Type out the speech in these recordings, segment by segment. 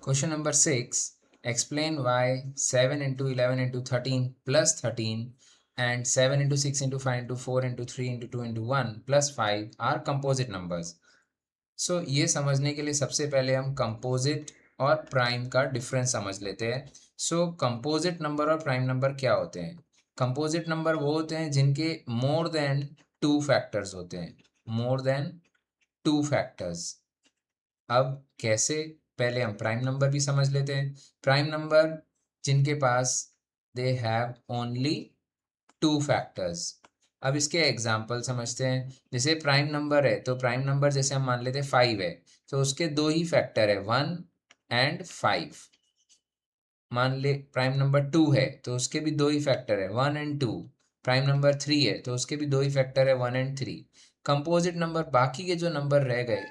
Question number 6. Explain why 7 into 11 into 13 plus 13 and 7 into 6 into 5 into 4 into 3 into 2 into 1 plus 5 are composite numbers. So ये समझने के लिए सबसे पहले हम कंपोजिट और प्राइम का डिफरेंस समझ लेते हैं. सो कंपोजिट नंबर और प्राइम नंबर क्या होते हैं? कंपोजिट नंबर वो होते हैं जिनके मोर देन 2 फैक्टर्स होते हैं. More than 2 factors. अब कैसे? पहले हम प्राइम नंबर भी समझ लेते हैं. प्राइम नंबर जिनके पास दे हैव ओनली 2 फैक्टर्स. अब इसके एग्जाम्पल समझते हैं. जैसे प्राइम नंबर है तो प्राइम नंबर जैसे हम मान लेते हैं 5 है तो उसके 2 ही फैक्टर है 1 एंड 5. मान ले प्राइम नंबर 2 है तो उसके भी 2 ही फैक्टर है 1 एंड 2. प्राइम नंबर 3 है तो उसके भी 2 ही फैक्टर है 1 एंड 3. कंपोजिट नंबर बाकी के जो नंबर रह गए,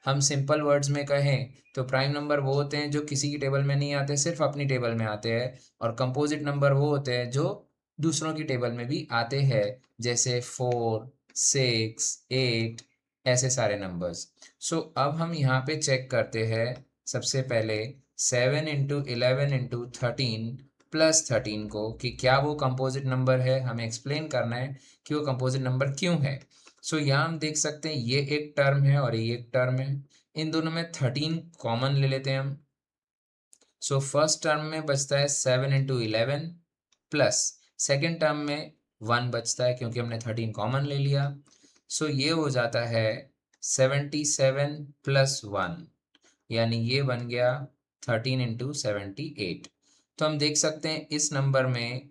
हम सिंपल वर्ड्स में कहें तो प्राइम नंबर वो होते हैं जो किसी की टेबल में नहीं आते, सिर्फ अपनी टेबल में आते हैं. और कंपोजिट नंबर वो होते हैं जो दूसरों की टेबल में भी आते हैं, जैसे 4, 6, 8, ऐसे सारे नंबर्स. सो अब हम यहाँ पे चेक करते हैं सबसे पहले 7 इंटू 11 इंटू 13 प्लस 13 को कि क्या वो कंपोजिट नंबर है. हमें एक्सप्लेन करना है कि वो कंपोजिट नंबर क्यों है. सो यहाँ हम देख सकते हैं ये एक टर्म है और ये एक टर्म है. इन दोनों में 13 कॉमन ले लेते हैं हम. सो फर्स्ट टर्म में बचता है 7 इंटू 11 प्लस सेकेंड टर्म में 1 बचता है क्योंकि हमने 13 कॉमन ले लिया. सो ये हो जाता है 77 प्लस 1, यानी ये बन गया 13 इंटू 78. तो हम देख सकते हैं इस नंबर में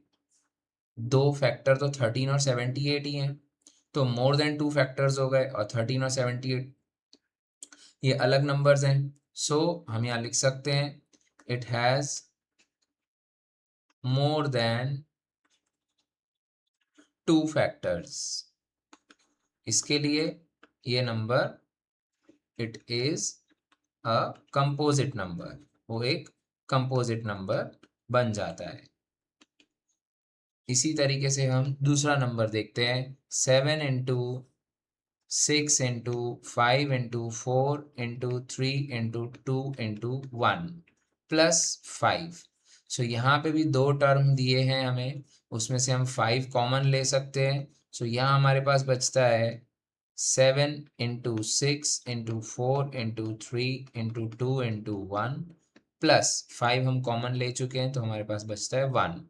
दो फैक्टर तो 13 और 78 ही हैं. तो मोर देन 2 फैक्टर्स हो गए और 13 और 78 ये अलग नंबर्स हैं. सो हम यहाँ लिख सकते हैं it has more than 2 factors. इसके लिए ये number it is a composite number, वो एक कंपोजिट नंबर बन जाता है. इसी तरीके से हम दूसरा नंबर देखते हैं 7 into 6 into 5 into 4 into 3 into 2 into 1 plus 5. सो यहाँ पे भी दो टर्म दिए हैं हमें, उसमें से हम 5 कॉमन ले सकते हैं. सो यहाँ हमारे पास बचता है 7 into 6 into 4 into 3 into 2 into 1 plus 5 हम कॉमन ले चुके हैं तो हमारे पास बचता है 1.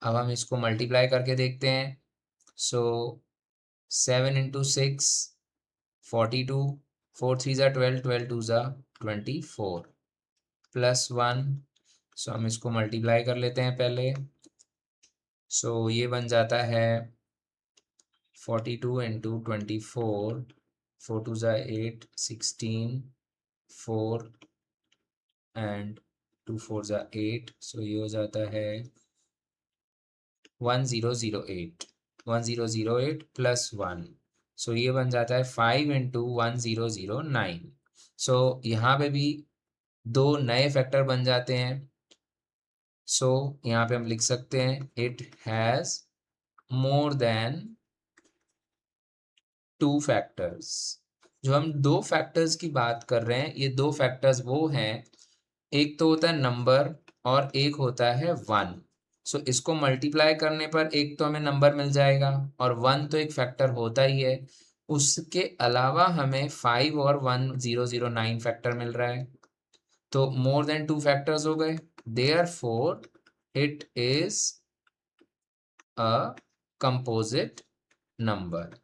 अब हम इसको मल्टीप्लाई करके देखते हैं. सो 7 इंटू 6 42, 4 3 ज़ा 12, 12 2 ज़ा 24 प्लस 1. सो हम इसको मल्टीप्लाई कर लेते हैं पहले. सो ये बन जाता है 42 इंटू 24, 4 2 ज़ा 8, 16, 4 एंड 2 4 ज़ा 8. सो ये हो जाता है 1008, 1008 प्लस 1. सो ये बन जाता है 5 इंटू 1009. सो यहाँ पे भी दो नए फैक्टर बन जाते हैं. सो यहाँ पे हम लिख सकते हैं it has more than 2 factors. जो हम दो फैक्टर्स की बात कर रहे हैं, ये दो फैक्टर्स वो हैं, एक तो होता है नंबर और एक होता है 1. सो इसको मल्टीप्लाई करने पर एक तो हमें नंबर मिल जाएगा और 1 तो एक फैक्टर होता ही है. उसके अलावा हमें 5 और 1009 फैक्टर मिल रहा है. तो मोर देन 2 फैक्टर्स हो गए. Therefore it is a composite number.